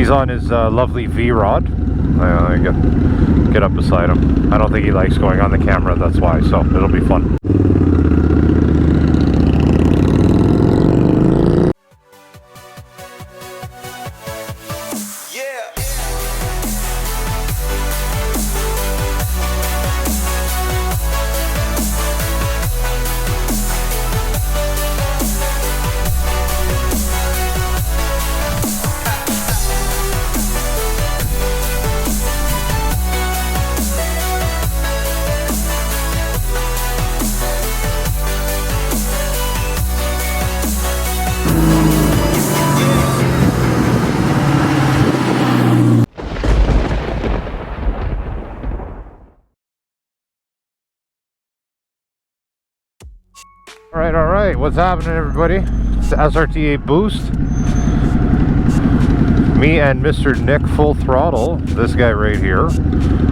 He's on his lovely V Rod. Get up beside him. I don't think he likes going on the camera, that's why, so it'll be fun. All right, what's happening, everybody? It's the SRT8 Boost. Me and Mr. Nick Full Throttle, this guy right here,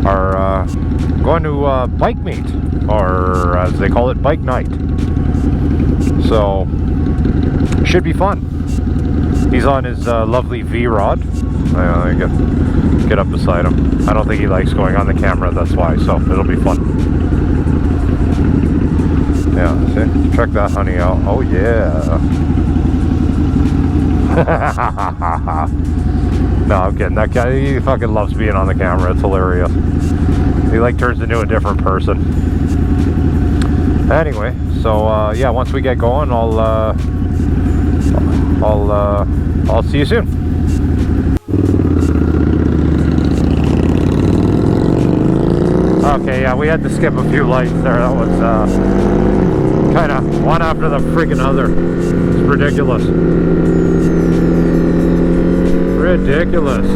are going to bike meet, or as they call it, bike night. So, should be fun. He's on his lovely V Rod. Get up beside him. I don't think he likes going on the camera, that's why, so it'll be fun. Yeah, see? Check that honey out. Oh yeah. No, I'm kidding. That guy, he fucking loves being on the camera. It's hilarious. He like turns into a different person. Anyway, so yeah, once we get going, I'll see you soon. Okay, yeah, we had to skip a few lights there. That was kind of one after the freaking other. It's ridiculous. Ridiculous.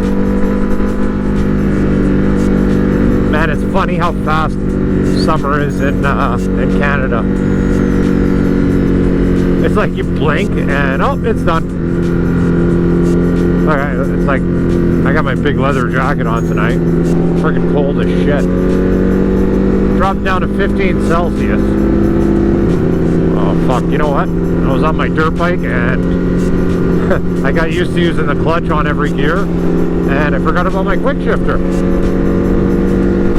Man, it's funny how fast summer is in Canada. It's like you blink and oh, it's done. Okay, it's like I got my big leather jacket on tonight. Freaking cold as shit. Dropped down to 15 Celsius. Oh fuck, you know what? I was on my dirt bike and I got used to using the clutch on every gear and I forgot about my quick shifter.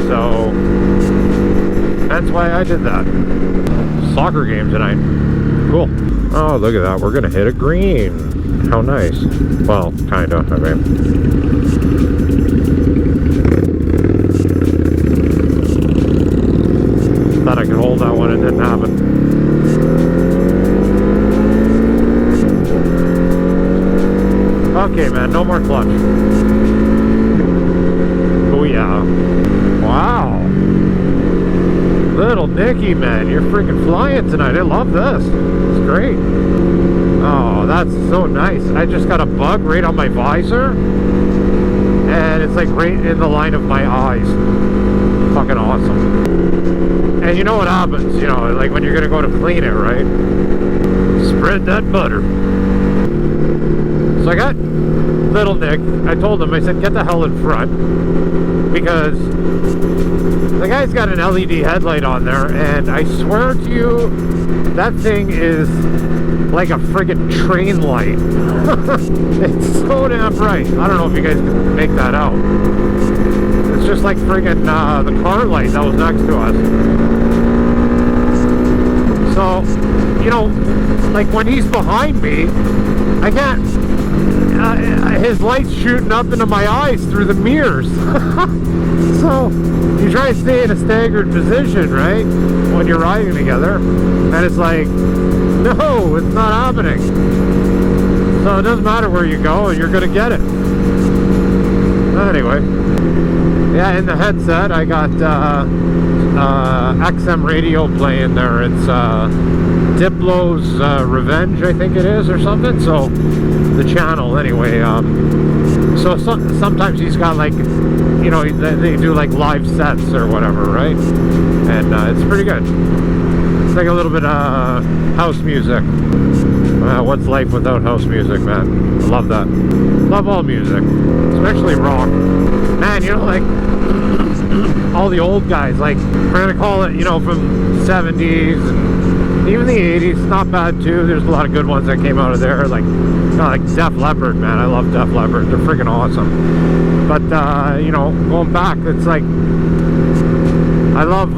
So that's why I did that. Soccer game tonight. Cool. Oh, look at that. We're gonna hit a green. How nice. Well, kinda, I mean. Thought I could hold that one, it didn't happen. Okay, man, no more clutch. Oh yeah. Wow. Little Nicky, man, you're freaking flying tonight. I love this. It's great. Oh, that's so nice. I just got a bug right on my visor. And it's like right in the line of my eyes. Fucking awesome. And you know what happens, you know, like when you're gonna go to clean it, right? Spread that butter. So I got little Nick. I told him, I said, get the hell in front. Because the guy's got an LED headlight on there, and I swear to you, that thing is like a friggin' train light. It's so damn bright. I don't know if you guys can make that out. It's just like friggin' the car light that was next to us. So, you know, like when he's behind me, I can't, his light's shooting up into my eyes through the mirrors. So, you try to stay in a staggered position, right, when you're riding together, and it's like, no, it's not happening. So it doesn't matter where you go, you're gonna get it. Anyway, yeah, in the headset I got XM radio playing there. It's Diplo's Revenge, I think it is, or something. So the channel, anyway. So sometimes he's got like, you know, they do like live sets or whatever, right? And it's pretty good. It's like a little bit of house music. What's life without house music, man? I love that. Love all music, especially rock. Man, you know, like all the old guys, like we're gonna call it, you know, from 70s and even the 80s, not bad too. There's a lot of good ones that came out of there, like Def Leppard, man. I love Def Leppard. They're freaking awesome. But you know, going back, it's like I love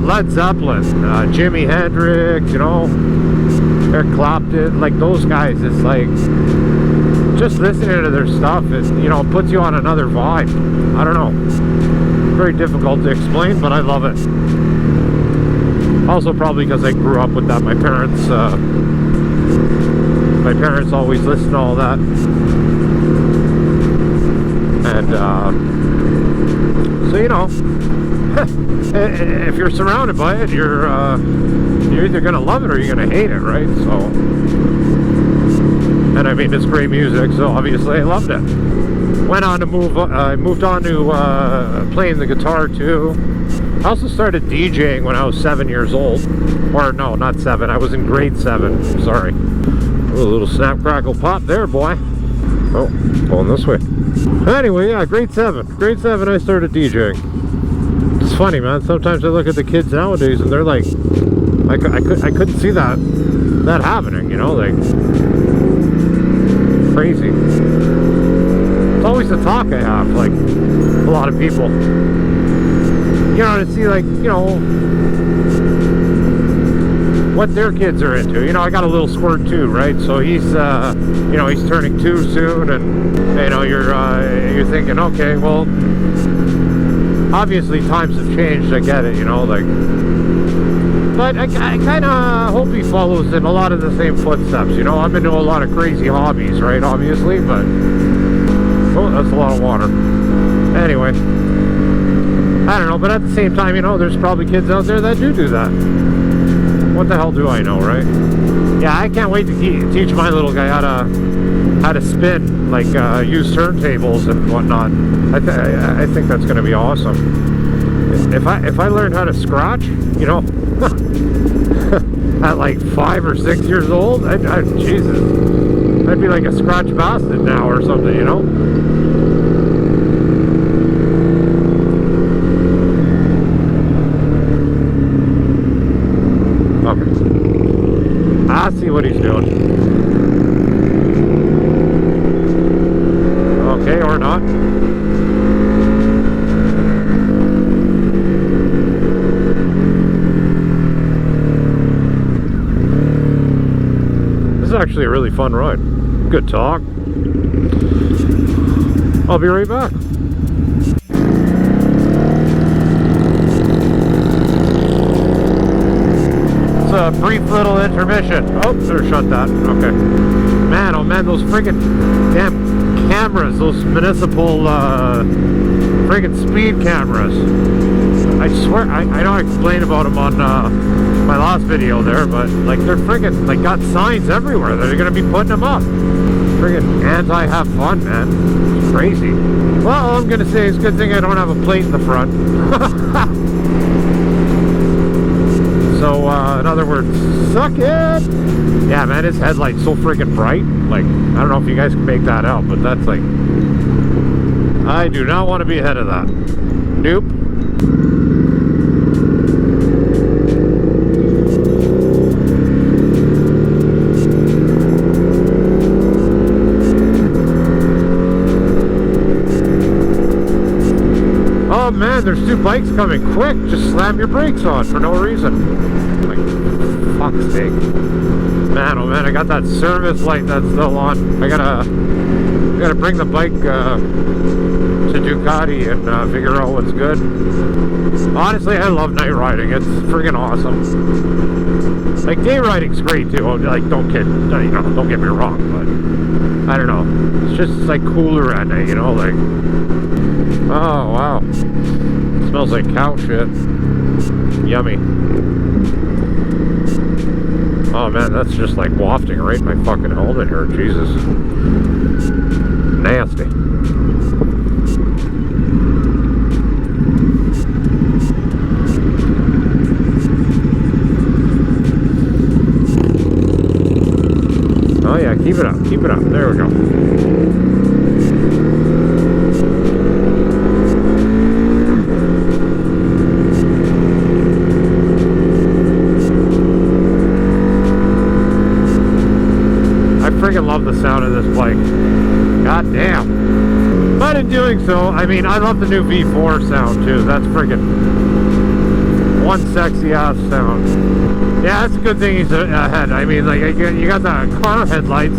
Led Zeppelin, Jimi Hendrix, you know, Eric Clapton, like those guys. It's like just listening to their stuff, it, you know, puts you on another vibe. I don't know. Very difficult to explain, but I love it. Also, probably because I grew up with that. My parents always listened to all that, and so you know, if you're surrounded by it, you're either gonna love it or you're gonna hate it, right? So, and I mean, it's great music, so obviously I loved it. Went on to moved on to playing the guitar too. I also started DJing when I was 7 years old. Or no, not 7. I was in grade 7. Sorry. Oh, a little snap, crackle, pop there, boy. Oh, going this way. Anyway, yeah, grade 7. Grade 7 I started DJing. It's funny, man. Sometimes I look at the kids nowadays and they're like, I couldn't see that happening, you know, like crazy. It's always the talk I have, like a lot of people. You know, to see, like, you know, what their kids are into. You know, I got a little squirt too, right? So he's, you know, he's turning 2 soon, and you know, you're thinking, okay, well, obviously times have changed. I get it, you know, like, but I kind of hope he follows in a lot of the same footsteps. You know, I'm into a lot of crazy hobbies, right? Obviously, but oh, that's a lot of water. Anyway. I don't know, but at the same time, you know, there's probably kids out there that do that. What the hell do I know, right? Yeah, I can't wait to teach my little guy how to spin, like use turntables and whatnot. I think that's going to be awesome. If I learned how to scratch, you know, at like 5 or 6 years old, Jesus, I'd be like a scratch bastard now or something, you know. I see what he's doing. Okay, or not. This is actually a really fun ride. Good talk. I'll be right back. A brief little intermission. Oh, better shut that. Okay. Man, oh man, those friggin' damn cameras, those municipal friggin' speed cameras. I swear, I know I explained about them on my last video there, but like they're friggin' like got signs everywhere that they're gonna be putting them up. Friggin' anti-have fun, man. It's crazy. Well, all I'm gonna say is good thing I don't have a plate in the front. So, in other words, suck it! Yeah, man, his headlight's so freaking bright. Like, I don't know if you guys can make that out, but that's like... I do not want to be ahead of that. Nope. Oh man, there's 2 bikes coming. Quick, just slam your brakes on for no reason. Like, fuck's sake. Man, oh man, I got that service light that's still on. I gotta bring the bike to Ducati and figure out what's good. Honestly, I love night riding. It's friggin' awesome. Like, day riding's great too. Like, don't get me wrong, but I don't know. It's just like cooler at night, you know, like. Oh, wow. It smells like cow shit. Yummy. Oh, man, that's just like wafting right in my fucking helmet here. Jesus. Nasty. Oh, yeah, keep it up. Keep it up. There we go. the sound of this bike. God damn. But in doing so, I mean, I love the new V4 sound too. That's friggin' one sexy ass sound. Yeah, that's a good thing he's ahead. I mean, like, you got the car headlights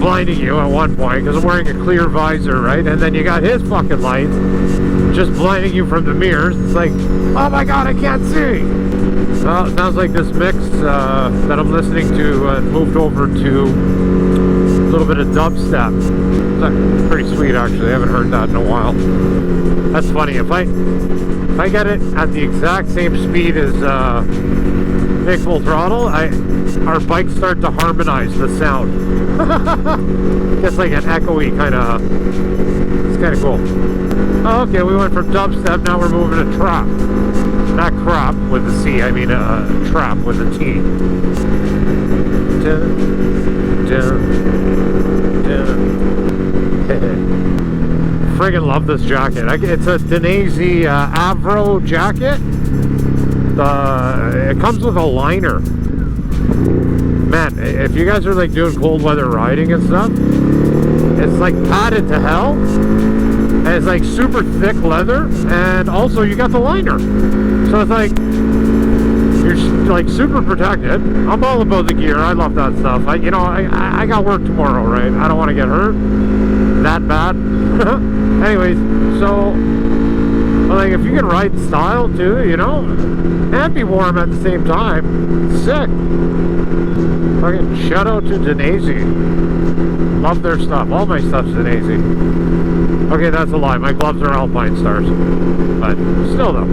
blinding you at one point because I'm wearing a clear visor, right? And then you got his fucking lights just blinding you from the mirrors. It's like, oh my god, I can't see. Well, it sounds like this mix that I'm listening to moved over to a little bit of dubstep. It's pretty sweet, actually. I haven't heard that in a while. That's funny. If I get it at the exact same speed as Big Full Throttle, our bikes start to harmonize the sound. Gets like an echoey kind of. It's kind of cool. Oh, okay, we went from dubstep. Now we're moving to trap. Not crap with a C. I mean trap with a T. Dun, dun, dun. Friggin' love this jacket. It's a Dainese Avro jacket. It comes with a liner. Man, if you guys are like doing cold weather riding and stuff, it's like padded to hell. And it's like super thick leather, and also you got the liner. So it's like you're like super protected. I'm all about the gear. I love that stuff. I got work tomorrow, right? I don't want to get hurt that bad. Anyways, so like if you can ride in style too, you know, and be warm at the same time, sick. Fucking shout out to Dainese. Love their stuff. All my stuff's Dainese. Okay, that's a lie. My gloves are Alpine Stars, but still though.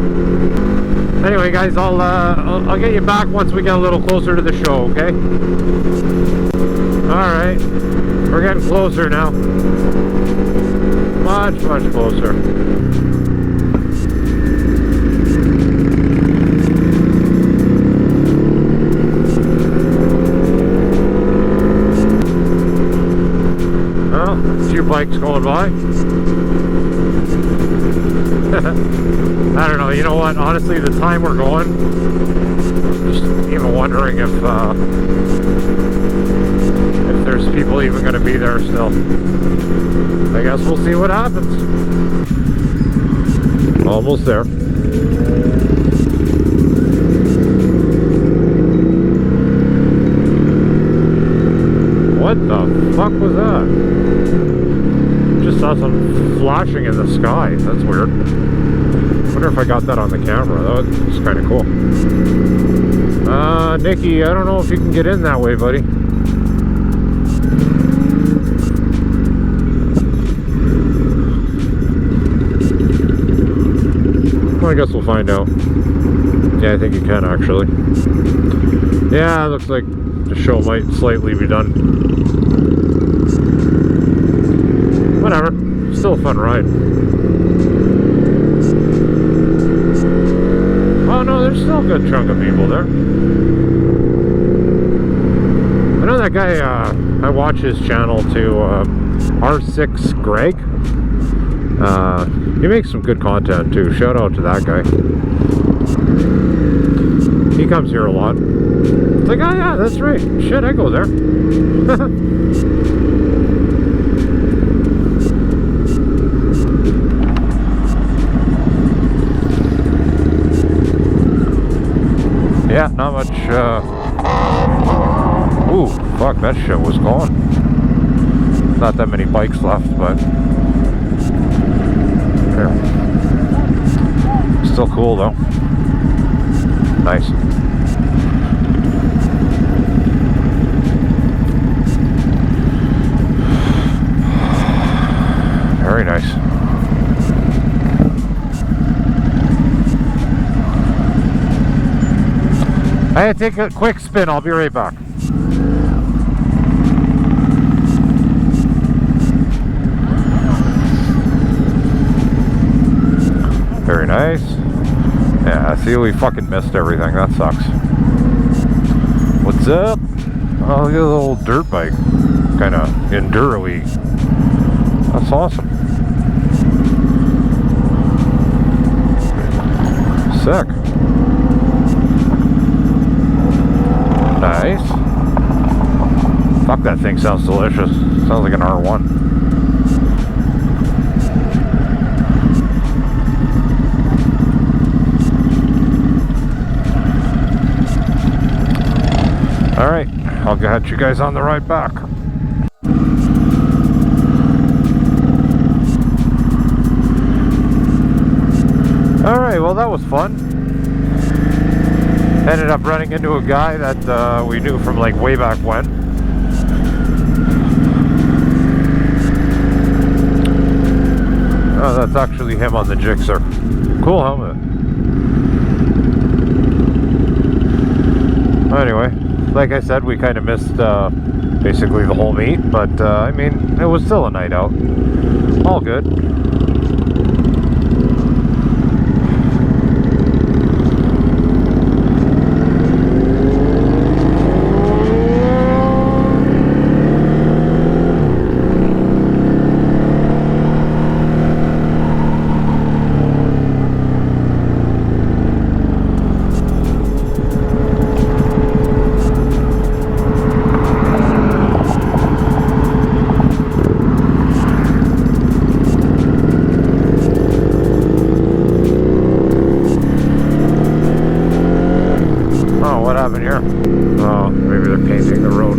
Anyway, guys, I'll get you back once we get a little closer to the show. Okay. All right, we're getting closer now. Much closer. A few bikes going by. I don't know, you know what, honestly, the time we're going, just even wondering if there's people even going to be there still. I guess we'll see what happens. Almost there. What the fuck was that? Just saw some flashing in the sky. That's weird. Wonder if I got that on the camera. That was kind of cool. Nikki, I don't know if you can get in that way, buddy. Well, I guess we'll find out. Yeah, I think you can actually. Yeah, it looks like the show might slightly be done. Whatever. Still a fun ride. Oh no, there's still a good chunk of people there. I know that guy, I watch his channel too, R6 Greg. He makes some good content too. Shout out to that guy. He comes here a lot. It's like, oh yeah, that's right. Shit, I go there. Yeah, not much, ooh, fuck, that shit was gone. Not that many bikes left, but yeah. Still cool though. Nice. Very nice. I had to take a quick spin. I'll be right back. Very nice. Yeah, see, we fucking missed everything. That sucks. What's up? Oh, look at the little dirt bike. Kind of enduro-y. That's awesome. Sick. Nice. Fuck, that thing sounds delicious. Sounds like an R1. Alright, I'll get you guys on the ride back. Alright, well that was fun. Ended up running into a guy that we knew from like way back when. Oh, that's actually him on the Gixxer. Cool helmet. Anyway, like I said, we kind of missed basically the whole meet, but I mean, it was still a night out. All good. Here. Oh, maybe they're painting the road.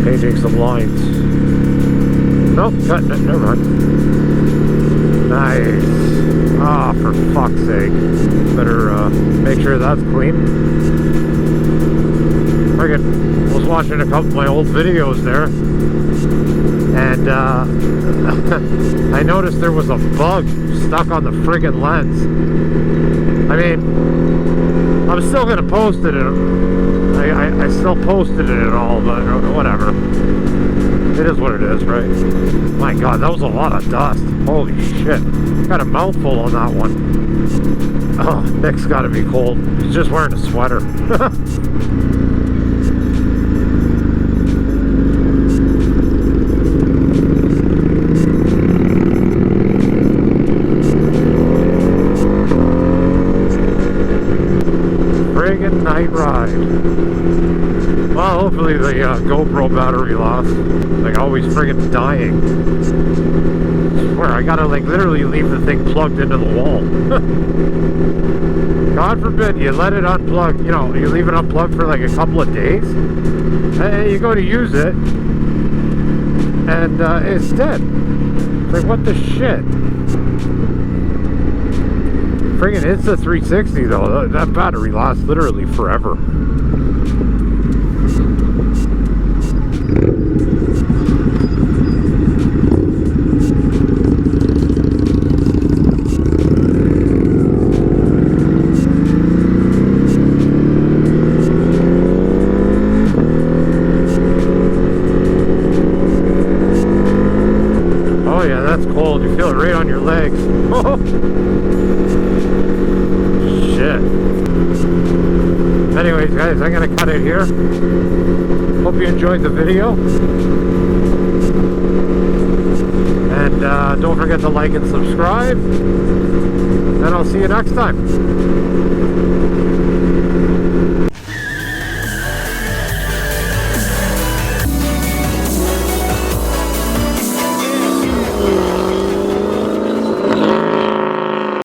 Painting some lines. Nope, cutting it. Never mind. Nice. Ah, oh, for fuck's sake. Better make sure that's clean. Friggin' was watching a couple of my old videos there, and I noticed there was a bug stuck on the friggin' lens. I mean, I'm still gonna post it. I still posted it and all, but whatever. It is what it is, right? My God, that was a lot of dust. Holy shit! Got a mouthful on that one. Oh, Nick's got to be cold. He's just wearing a sweater. Night ride. Well, hopefully the GoPro battery lasts. Like, always friggin' dying. I swear, I gotta like literally leave the thing plugged into the wall. God forbid you let it unplug, you know, you leave it unplugged for like a couple of days, and you go to use it, and it's dead. It's like, what the shit? Friggin' Insta360 though, that battery lasts literally forever. Oh yeah, that's cold. You feel it right on your legs. Anyways, guys, I'm gonna cut it here. Hope you enjoyed the video, and don't forget to like and subscribe, and I'll see you next time.